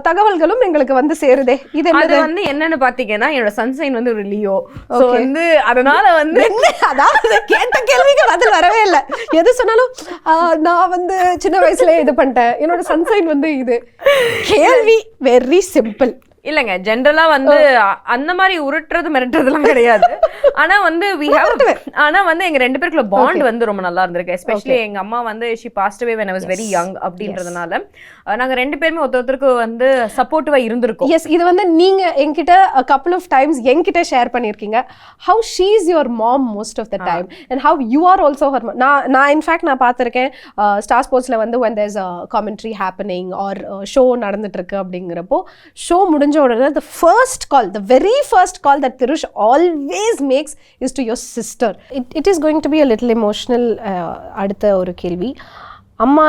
தகவல்களும் எங்களுக்கு வந்து சேருதே. இது வந்து என்னன்னு பாத்தீங்கன்னா என்னோட சன்சைன் வந்து ஒரு லியோ. சோ வந்து அதனால வந்து அதாவது கேட்ட கேள்விக்கு பதில் வரவே இல்லை. எது சொன்னாலும் நான் வந்து சின்ன வயசுல இது பண்ணிட்டேன், என்னோட சன்சைன் வந்து இது. கேள்வி வெரி சிம்பிள். இல்லைங்க ஜென்ரலா வந்து அந்த மாதிரி உருட்டுறது மிரட்டுறதுலாம் கிடையாது. ஆனா வந்து ஆனா வந்து எங்க 2 பேருக்குள்ள பாண்ட் வந்து ரொம்ப நல்லா இருந்திருக்கு. எஸ்பெஷலி எங்க அம்மா வந்து she passed away when I was very young அப்படின்றதுனால நாங்க 2 பேருமே ஒருத்தருக்கு வந்து சப்போர்ட்டிவா இருந்திருக்கோம். எஸ் இது வந்து நீங்க என்கிட்ட a couple of times என்கிட்ட ஷேர் பண்ணிருக்கீங்க. how she is your mom most of the time and how you are also her mom. நான் in fact நான் பார்த்திருக்கேன் ஸ்டார் ஸ்போர்ட்ஸ்ல வந்து when there's a commentary happening or show நடந்துட்டு இருக்கு அப்படிங்கறப்போ show முடிஞ்ச உடனே the very first call that Thirush always makes is to your sister. It is going to be a little emotional. அடுத்த ஒரு கேள்வி. அம்மா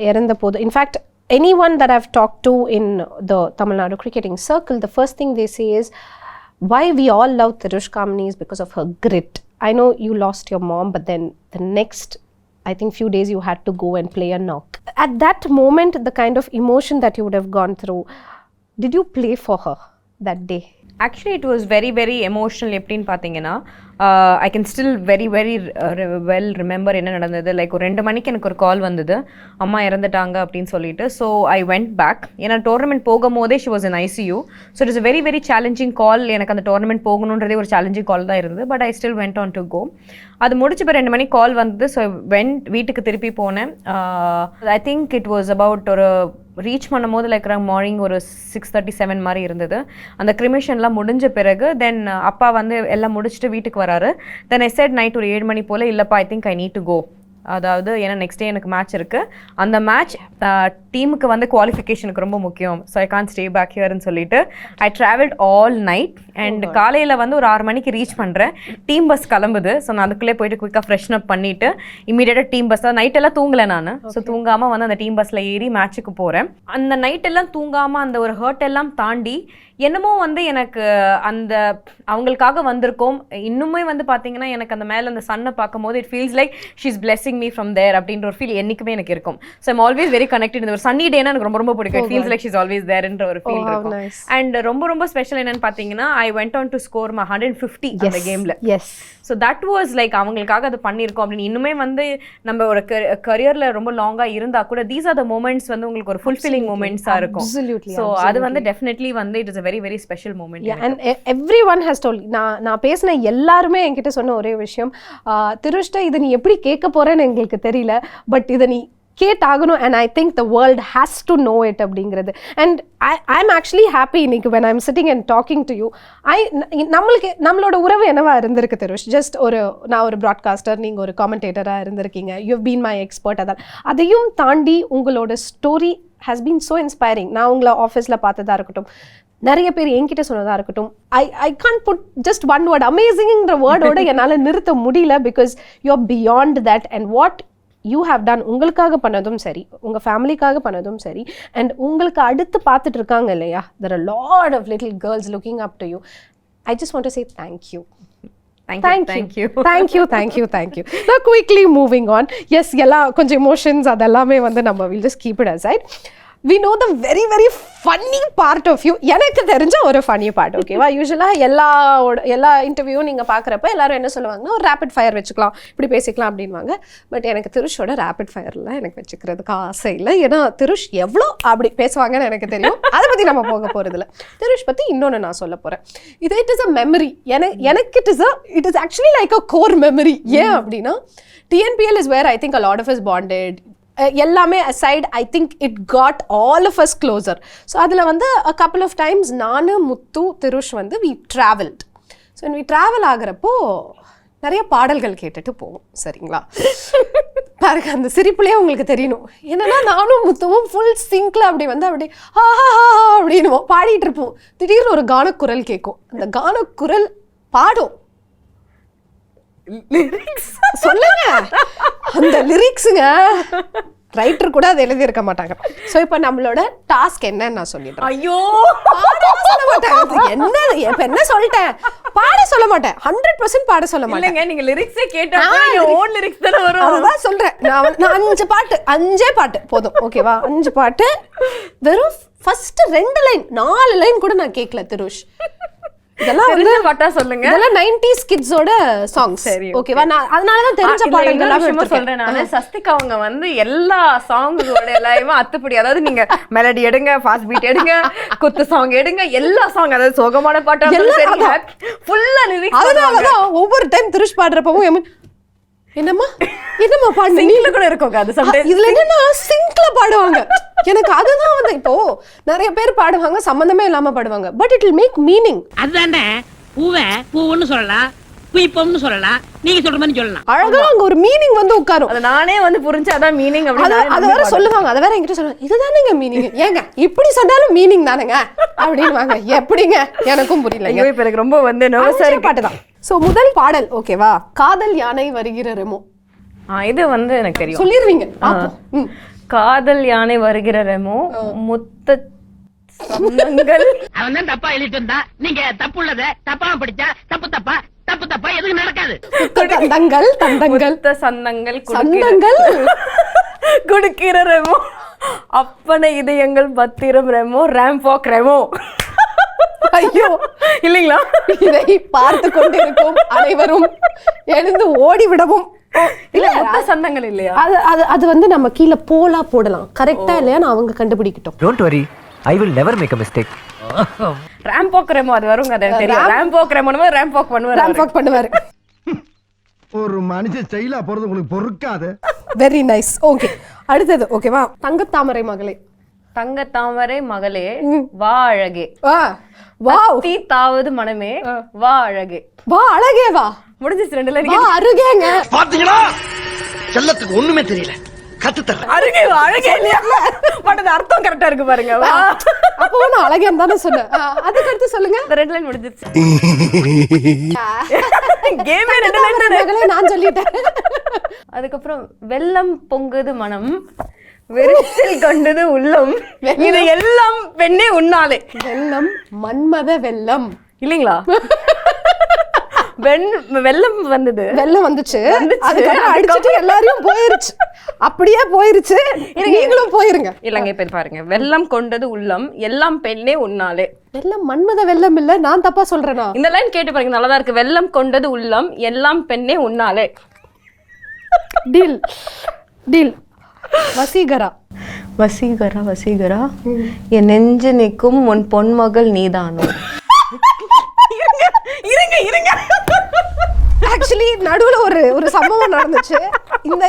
இறந்த போது in fact anyone that I've talked to in the Tamil Nadu cricketing circle, the first thing they say is why we all love Thirush Kamini is because of her grit. I know you lost your mom, but then the next I think few days you had to go and play a knock. At that moment, the kind of emotion that you would have gone through, did you play for her that day? Actually it was very very emotional. எப்படின்னு பார்த்தீங்கன்னா I can still very very well remember என்ன நடந்தது. Like ஒரு 2 மணிக்கு எனக்கு ஒரு கால் வந்தது, அம்மா இறந்துட்டாங்க அப்படின்னு சொல்லிட்டு. So I went back. ஏன்னா டோர்னமெண்ட் போகும்போதே she was in ICU. So it is very very challenging call. எனக்கு அந்த டோர்னமெண்ட் போகணுன்றதே ஒரு சேலஞ்சிங் கால் தான் இருந்தது. But I still went on to go. அது முடிச்சு இப்போ 2 மணிக்கு கால் வந்தது. ஸோ வீட்டுக்கு திருப்பி போனேன். ஐ திங்க் இட் வாஸ் அபவுட் ஒரு ரீச் பண்ணும் போது லைக் மார்னிங் ஒரு 6:37 மாதிரி இருந்தது. அந்த கிரிமேஷன்லாம் முடிஞ்ச பிறகு தென் அப்பா வந்து எல்லாம் முடிச்சுட்டு வீட்டுக்கு வராரு. தென் ஐ செட் நைட் ஒரு 7 மணி போல் இல்லைப்பா I think I need to go. அதாவது ஏன்னா நெக்ஸ்ட் டே எனக்கு மேட்ச் இருக்குது. அந்த மேட்ச் டீமுக்கு வந்து குவாலிஃபிகேஷனுக்கு ரொம்ப முக்கியம். So I can stay back ஹியர்னு சொல்லிட்டு I travelled all night. And காலையில் வந்து ஒரு 6 மணிக்கு ரீச் பண்ணுறேன். டீம் பஸ் கிளம்புது. ஸோ நான் அதுக்குள்ளே போயிட்டு குயிக்காக ஃப்ரெஷ்ன் அப் பண்ணிவிட்டு இமீடியட்டாக டீம் பஸ் தான் நைட்டெல்லாம் தூங்கலை நான். ஸோ தூங்காமல் வந்து அந்த டீம் பஸ்ஸில் ஏறி மேட்ச்சுக்கு போகிறேன். அந்த நைட்டெல்லாம் தூங்காமல் அந்த ஒரு ஹர்ட் எல்லாம் தாண்டி என்னமோ வந்து எனக்கு அந்த அவங்களுக்காக வந்திருக்கோம். இன்னுமே வந்து பார்த்தீங்கன்னா எனக்கு அந்த மேலே அந்த சன்னை பார்க்கும் போது it feels like she is blessing me from there அப்படின்ற ஒரு ஃபீல் என்னைக்குமே எனக்கு இருக்கும். So I'm always very connected. இந்த ஒரு சன்னி டேனா எனக்கு ரொம்ப ரொம்ப பிடிக்கும். It feels like she's always there ன்ற ஒரு ஃபீல் இருக்கும். And ரொம்ப ரொம்ப ஸ்பெஷல் என்னன்னு பாத்தீங்கன்னா I went on to score my 150 அந்த கேம்ல. Yes. So that was like அவங்களுக்காக அது பண்ணிருக்கோம் அப்படின்னு இன்னுமே வந்து நம்ம ஒரு கரியர்ல ரொம்ப லாங்கா இருந்தா கூட these are the moments வந்து உங்களுக்கு ஒரு fulfilling momentsா இருக்கும். So அது வந்து definitely வந்து it is a very very special moment. Yeah, and everyone has told நான் பேசின எல்லாருமே என்கிட்ட சொன்ன ஒரே விஷயம் திருஷ்ட இதை நீ எப்படி கேட்க போறேன்னு எங்களுக்கு தெரியல பட் இதை நீ கேட்டாகணும் and I think the world has to know it அப்படிங்கிறது and I'm actually happy இன்னைக்கு when I'm sitting and talking to you நம்மளோட உறவு என்னவா இருந்திருக்கு திருஷ் ஜஸ்ட் நான் ஒரு ப்ராட்காஸ்டர் நீங்கள் ஒரு காமெண்டேட்டராக இருந்திருக்கீங்க you have been my expert அதையும் தாண்டி உங்களோட story has been so inspiring நான் உங்களை ஆஃபீஸில் பார்த்ததா இருக்கட்டும் நிறைய பேர் என்கிட்ட சொன்னதாக இருக்கட்டும் I can't put just one word அமேசிங்ன்ற வேர்டோட என்னால் நிறுத்த முடியல because you are beyond that and what you have done உங்களுக்காக பண்ணதும் சரி உங்கள் ஃபேமிலிக்காக பண்ணதும் சரி அண்ட் உங்களுக்கு அடுத்து பார்த்துட்டு இருக்காங்க இல்லையா there are a lot of little girls looking up to you. I just want to say thank you. Thank you. Now quickly moving on. Yes, எல்லா கொஞ்சம் emotions அதெல்லாமே வந்து நம்ம will just keep it aside. We know the very very funny part of you. எனக்கு தெரிஞ்ச ஒரு funny part ஓகேவா யூஸ்வலாக எல்லா இன்டர்வியூவும் நீங்கள் பார்க்குறப்ப எல்லாரும் என்ன சொல்லுவாங்கன்னா ஒரு ரேபிட் ஃபயர் வச்சுக்கலாம் இப்படி பேசிக்கலாம் அப்படின்வாங்க பட் எனக்கு திருஷோட ரேபிட் ஃபயர்லாம் எனக்கு வச்சுக்கிறதுக்கு ஆசை இல்லை ஏன்னா திருஷ் எவ்வளோ அப்படி பேசுவாங்கன்னு எனக்கு தெரியும் அதை பற்றி நம்ம போக போகிறதில்ல திருஷ் பற்றி இன்னொன்று நான் சொல்ல போகிறேன் இட் இஸ் அ மெமரி எனக்கு it is actually like a core memory ஏன் அப்படின்னா TNPL is where I think a lot of us bonded. எல்லாமே aside I think it got all of us closer. So அதில் வந்து a couple of times நானு முத்து திருஷ் வந்து we traveled. So when we travel ஆகிறப்போ நிறைய பாடல்கள் கேட்டுட்டு போவோம் சரிங்களா பாருங்க அந்த சிரிப்புலேயே உங்களுக்கு தெரியணும் என்னன்னா நானும் முத்துவும் ஃபுல் சிங்கில் அப்படி வந்து அப்படி அப்படின்னு பாடிட்டு இருப்போம் திடீர்னு ஒரு கானக்குரல் கேட்கும் அந்த கானக்குரல் பாடும் சொல்லுங்க அந்த லிரிக்ஸுங்க ரைட்டர் கூட அதை எழுதியிருக்க மாட்டாங்க ஸோ இப்போ நம்மளோட டாஸ்க் என்னன்னு நான் சொல்லிடுறேன் ஐயோ சொல்ல மாட்டேன் என்ன இப்போ என்ன சொல்லிட்டேன் பாட சொல்ல மாட்டேன் 100% பாட சொல்ல மாட்டேன் நீங்க லிரிக்ஸே கேட்டா ஓன் லிரிக்ஸ் தானே வரும் அதுதான் சொல்றேன் நான் 5 பாட்டு போதும் ஓகேவா 5 பாட்டு வெறும் ஃபர்ஸ்ட் 2 லைன் 4 லைன் கூட நான் கேட்கல திருஷ் இதெல்லாம் வந்து பாட்டா சொல்லுங்க இதெல்லாம் 90s கிட்ஸோட சாங்ஸ் ஓகேவா நான் அதனால தான் தெரிஞ்ச பாடல்கள் எல்லாம் சொல்றேன் நான் சஸ்திகா அவங்க வந்து எல்லா சாங்ஸோட எல்லாமே அத்துப்படி அதாவது நீங்க மெலடி எடுங்க ஃபாஸ்ட் பீட் எடுங்க குத்து சாங் எடுங்க எல்லா சாங் அதாவது சோகமான பாட்டா சரி ஃபுல்லா லிரிக்ஸ் அதனால தான் ஒவ்வொரு டைம் திருஷ் பாடுறப்பவும் என்னம்மா பாடு சிங்க்ல கூட இருக்கும் அது சம்டைம்ஸ் இதுல என்னன்னா சிங்க்ல பாடுவாங்க எனக்கு அதுதான் வந்து இப்போ நிறைய பேர் பாடுவாங்க சம்பந்தமே இல்லாம பாடுவாங்க but it will make meaning அதுதானே பூவன்னு சொல்லலாம் குயிப்பம்னு சொல்லலாம் நீங்க சொல்ற மாதிரி சொல்லலாம் அழகா அங்க ஒரு மீனிங் வந்து உட்காரும் அது நானே வந்து புரிஞ்சு அதான் மீனிங் அது வேற சொல்லுவாங்க அதை வேற என்கிட்ட சொல்லுவாங்க இதுதானேங்க மீனிங் ஏங்க இப்படி சொன்னாலும் மீனிங் தானேங்க அப்படின்வாங்க எப்படிங்க எனக்கும் புரியல இப்ப எனக்கு ரொம்ப வந்து நர்வஸா பாட்டு தான் சோ முதல் பாடல் ஓகேவா காதல் யானை வருகிற ரெமோ இது வந்து எனக்கு தெரியும் சொல்லிடுவீங்க காதல் யானை வருகிற ரெமோ முத்த சந்தங்கள் அவன் தான் தப்பா எழுதிட்டு இருந்தா நீங்க தப்பு உள்ளத தப்பாம படிச்சா தப்பு எதுவும் நடக்காது தந்தங்கள் சந்தங்கள் சந்தங்கள் குடுக்கிற ரெமோ அப்பனை இதயங்கள் பத்திரம் ரெமோ ரேம்பாக் ரெமோ ஐயோ இல்லைங்களா இதை பார்த்து கொண்டிருக்கும் அனைவரும் எழுந்து ஓடிவிடவும் இல்ல சந்தங்கள் இல்லையா அது வந்து நம்ம கீழே போலா போடலாம் கரெக்டா இல்லையா நான் அவங்க கண்டுபிடிக்கட்டும் don't worry I will never make a mistake. ரேம்பாக் ரெமோ அது வருங்க அது தெரியும் ரேம்பாக் ரெமோனு ரேம்பாக் பண்ணுவாரு ஒரு மனுஷன் ஸ்டைலா போறது உங்களுக்கு பொறுக்காது வெரி நைஸ் ஓகே அடுத்தது ஓகேவா தங்கத்தாமரை மகளே வா அழகே வாவ் தாவது மனமே வா அழகே வா முடிஞ்சிச்சு 2 லைன் வா அருகேங்க பாத்தீங்களா செல்லத்துக்கு ஒண்ணுமே தெரியல அழகே இல்லையா பட் அது அர்த்தம் கரெக்டா இருக்கு பாருங்க அப்போ நான் அழகேன்னு தானே சொன்னேன் அதுக்கு அடுத்து சொல்லுங்க 2 லைன் முடிஞ்சிச்சு கேமே 2 லைன் மகளே நான் சொல்லிட்டேன் அதுக்கப்புறம் வெள்ளம் பொங்குது மனம் வெறிச்சல் கொண்டது உள்ளம் இது எல்லாம் பெண்ணே உன்னாலே வெள்ளம் மன்மத வெள்ளம் இல்லீங்களா வெள்ளம் வந்தது, வெள்ளம் வந்துச்சு, அதுக்கப்புறம் அடிச்சுட்டு எல்லாரையும் போயிருச்சு, அப்படியே போயிருச்சு, நீங்களும் போயிருங்க. இல்லங்க இப்ப பாருங்க, வெள்ளம் கொண்டது உள்ளம், எல்லாம் பெண்ணே உன்னாலே. வெள்ளம் மன்மத வெள்ளம் இல்ல, நான் தப்பா சொல்றேனா? இந்த லைன் கேட்டு பாருங்க, நல்லாதான் இருக்கு. வெள்ளம் கொண்டது உள்ளம், எல்லாம் பெண்ணே உன்னாலே. Deal deal. வசீகரா வசீகரா வசீகரா, என் நெஞ்சு நிற்கும் உன் பொன்மகள் நீதானோ. இருங்க இருங்க, ஆக்சுவலி நடுவுல ஒரு சம்பவம் நடந்துச்சு.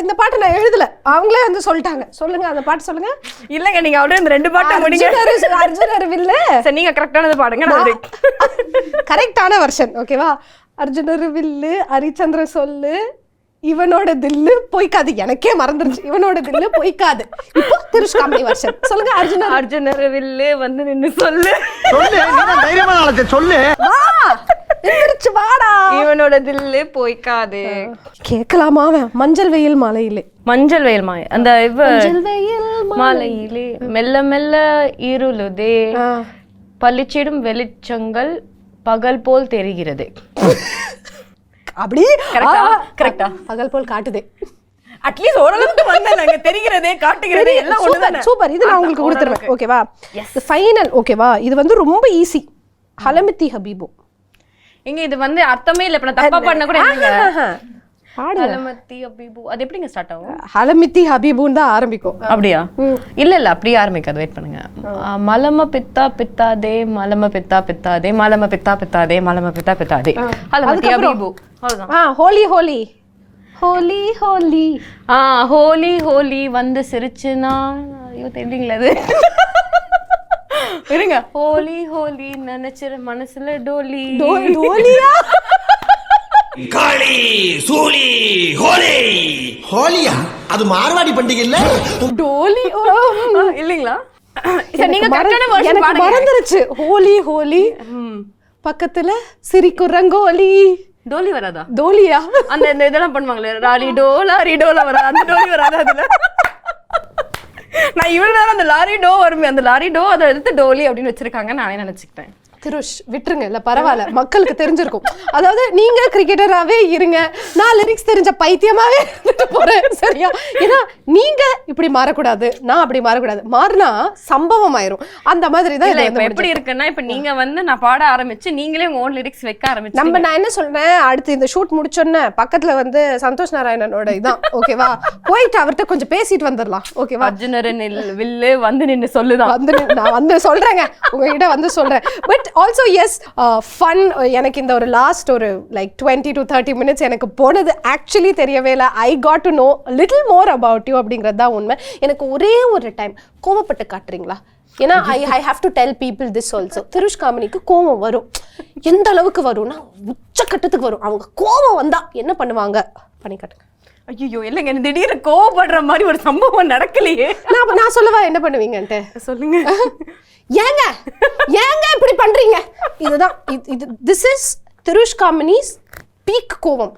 இந்த பாட்டு நான் எழுதல, அவங்களே வந்து சொல்லிட்டாங்க. சொல்லுங்க அந்த பாட்டு சொல்லுங்க. இல்லங்க நீங்க அப்படியே இந்த 2 பாட்டை முடிங்க. அர்ஜுனர் வில்லு. சரி நீங்க கரெக்டானது பாடுங்க. கரெக்டான வெர்ஷன் ஓகேவா? அர்ஜுனர் வில்லு, ஹரிச்சந்திர சொல்லு, இவனோட தில்லு பொய்க்காது. எனக்கே மறந்துருச்சு, இவனோட தில்லு பொய்க்காது. இப்போ திருஷ் காமெடி வெர்ஷன் சொல்லுங்க. அர்ஜுனர் வில்லு வந்து நின்னு சொல்லு. தைரியமான ஆளத்தை சொல்லு. வாடா, இவனோட தில்லு பொய்க்காது. கேட்கலாமா? மஞ்சள் வெயில் மாலையிலே, மஞ்சள் வெயில் மாலை, அந்த மஞ்சள் வெயில் மாலையிலே மெல்ல மெல்ல இருளுதே, பளிச்சிடும் வெளிச்சங்கள் பகல் போல் தெரிகிறது. அப்படி கரெக்டா? பகல் போல் காட்டுதே. அட்லீஸ்ட் ஓரளவுக்கு வந்தாங்க, தெரிகிறதே காட்டுகிறதே எல்லாம் ஒண்ணுதானே. சூப்பர். இது நான் உங்களுக்கு கொடுத்துருவேன் ஓகேவா? ஃபைனல் ஓகேவா? இது வந்து ரொம்ப ஈஸி. ஹலமித்தி ஹபீபு. எங்க இது வந்து அர்த்தமே இல்ல, இப்ப நான் தப்பா பண்ண கூட ஹலமித்தி ஹபீபு அது எப்படிங்க ஸ்டார்ட் ஆகும்? ஹலமித்தி ஹபீபுன்னு தான் ஆரம்பிக்கும். அப்படியா? இல்ல அப்படியே ஆரம்பிக்காது, வெயிட் பண்ணுங்க. மலம பித்தா பித்தாதே, மலம பித்தா பித்தாதே, மலம பித்தா பித்தாதே, மலம பித்தா பித்தாதே, ஹலமித்தி ஹபீபு. அவ்வளவுதான். ஹோலி ஹோலி ஹோலி ஹோலி ஹோலி ஹோலி வந்து சிரிச்சுனா, ஐயோ தெரியலீங்களா அது? இருங்க. ஹோலி ஹோலி நினைச்சிர மனசுல டோலி. டோலியா? காளி சூலி ஹோலி. ஹோலியா? அது மார்வாடி பண்டிகை இல்ல? டோலி இல்லீங்களா? நீங்க எனக்கு மறந்துருச்சு. ஹோலி ஹோலி பக்கத்துல சிரிக்கும் ரங்கோலி. டோலி வராதா? டோலியா? அந்த இதெல்லாம் பண்ணுவாங்களே, லாரி டோலா வராது, அந்த டோலி வராது அதுல. நான் இவ்வளவு நேரம் அந்த லாரி டோ வருமே, அந்த லாரி டோ அதை எடுத்து டோலி அப்படின்னு வச்சிருக்காங்க நானே நினைச்சுக்கிட்டேன். திருஷ் விட்டுருங்க, இல்ல பரவாயில்ல, மக்களுக்கு தெரிஞ்சிருக்கும். அதாவது நீங்க கிரிக்கெட்டராகவே இருங்க, நான் லிரிக்ஸ் தெரிஞ்ச பைத்தியமாவே இருந்துட்டு போறேன் சரியா? ஏன்னா நீங்க இப்படி மாறக்கூடாது, நான் அப்படி மாறக்கூடாது. மாறினா சம்பவம் ஆயிரும். அந்த மாதிரி தான் இப்ப எப்படி இருக்குன்னா, இப்ப நீங்க வந்து நான் பாட ஆரம்பிச்சு நீங்களே உங்க ஓன் லிரிக்ஸ் வைக்க ஆரம்பிச்சு. நான் என்ன சொல்றேன், அடுத்து இந்த ஷூட் முடிச்சோன்னே பக்கத்துல வந்து சந்தோஷ் நாராயணனோட இதான் ஓகேவா, போயிட்டு அவர்கிட்ட கொஞ்சம் பேசிட்டு வந்துடலாம் ஓகேவா? அர்ஜுனர் வில்லு வந்து நின்னு சொல்லுதான். நான் வந்து சொல்றேங்க, உங்ககிட்ட வந்து சொல்றேன். But also as fun. எனக்கு இந்த ஒரு லாஸ்ட் ஒரு லைக் 20 to 30 minutes எனக்கு போனது ஆக்சுவலி தெரியவே இல்லை. I got to know little more about you அப்படிங்கிறது தான் உண்மை. எனக்கு ஒரே ஒரு டைம் கோவப்பட்டு காட்டுறீங்களா? ஏன்னா I have to tell people this also. Thirush காமினிக்கு கோவம் வரும். எந்த அளவுக்கு வரும்னா உச்சக்கட்டத்துக்கு வரும். அவங்க கோவம் வந்தா என்ன பண்ணுவாங்க பண்ணி காட்டுங்க. ஐயோ இல்லைங்க, திடீர்னு கோவப்படுற மாதிரி ஒரு சம்பவம் நடக்கலையே. நான் சொல்லவா என்ன பண்ணுவீங்கன்ட்டு? சொல்லுங்க. ஏங்க இப்படி பண்றீங்க? இதுதான் திஸ் இஸ் திருஷ் காமினிஸ் பீக் கோவம்.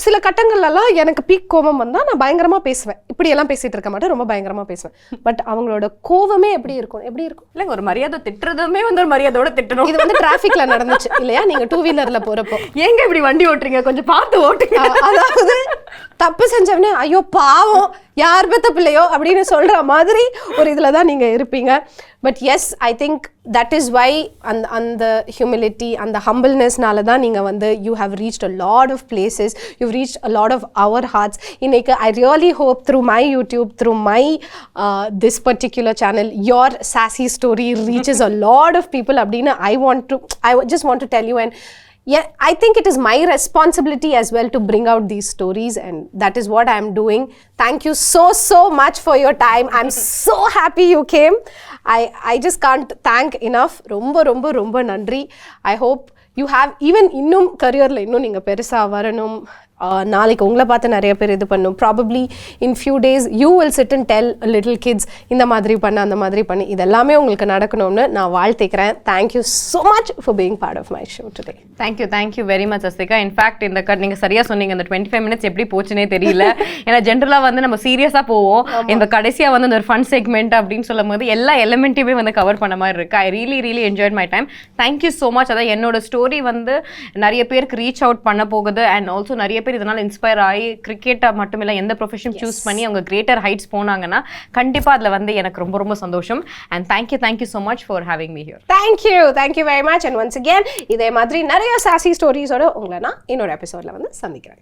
சில கட்டங்கள்லாம் எனக்கு பீக் கோவம் வந்தா நான் பயங்கரமா பேசுவேன். இப்படி எல்லாம் பேசிட்டு இருக்க மாட்டேன், ரொம்ப பயங்கரமா பேசுவேன். பட் அவங்களோட கோவமே எப்படி இருக்கும் இல்லைங்க, ஒரு மரியாதை திட்டுறதுமே வந்து ஒரு மரியாதையோட திட்டணும். இது வந்து டிராஃபிக்ல நடந்துச்சு இல்லையா? நீங்க 2-வீலர்ல போறப்போ ஏங்க இப்படி வண்டி ஓட்டுறீங்க, கொஞ்சம் பார்த்து ஓட்டுங்க. அதாவது தப்பு செஞ்சவனே ஐயோ பாவம் யார் பெத்த பிள்ளையோ அப்படின்னு சொல்ற மாதிரி ஒரு இதுல தான் நீங்க இருப்பீங்க. But yes, I think that is why அந்த ஹியூமிலிட்டி, அந்த ஹம்பிள்னஸ்னால தான் நீங்கள் வந்து you have reached a lot of places, you reached a lot of our hearts. இன்னைக்கு I really hope through my YouTube, through my this particular channel, your sassy story reaches a lot of people அப்படின்னு I just want to tell you. And yeah, I think it is my responsibility as well to bring out these stories, and that is what I am doing. Thank you so much for your time. I'm so happy you came. I just can't thank enough. ரொம்ப நன்றி. I hope you have even இன்னும் careerல இன்னும் நீங்க பெருசா வரணும். நாளைக்கு உங்களை பார்த்து நிறைய பேர் இது பண்ணும். Probably in few days you will sit and tell little kids இந்த மாதிரி பண்ணு அந்த மாதிரி பண்ணு. இதெல்லாமே உங்களுக்கு நடக்கணும்னு நான் வாழ்த்திக்கிறேன். Thank you so much for being part of my show today. Thank you very much Sasthika. In fact இந்த நீங்க சரியா சொன்னீங்க, இந்த 25 மினிட்ஸ் எப்படி போச்சுனே தெரியல. ஏன்னா ஜென்ரலா வந்து நம்ம சீரியஸா போவோம், இந்த கடைசியா வந்து இந்த ஒரு ஃபன் செக்மெண்ட் அப்படின்னு சொல்லும் போது எல்லா எலிமெண்ட்டையுமே வந்து கவர் பண்ண மாதிரி இருக்கு. I really enjoyed my time. Thank you so much. அதான் என்னோட ஸ்டோரி வந்து நிறைய பேருக்கு ரீச் அவுட் பண்ண போகுது. அண்ட் ஆல்சோ நிறைய பேர் இதனால இன்ஸ்பயர் ஆகி கிரிக்கெட்டை மட்டும் இல்லை எந்த ப்ரொஃபஷன் சூஸ் பண்ணி அவங்க கிரேட்டர் ஹைட்ஸ் போனாங்கன்னா கண்டிப்பா அதுல வந்து எனக்கு ரொம்ப ரொம்ப சந்தோஷம். And thank you so much for having me here. Thank you very much. And once again இதே மாதிரி நிறைய சாசி ஸ்டோரிஸோட உங்களை நான் இன்னொரு எபிசோட்ல வந்து சந்திக்கிறேன்.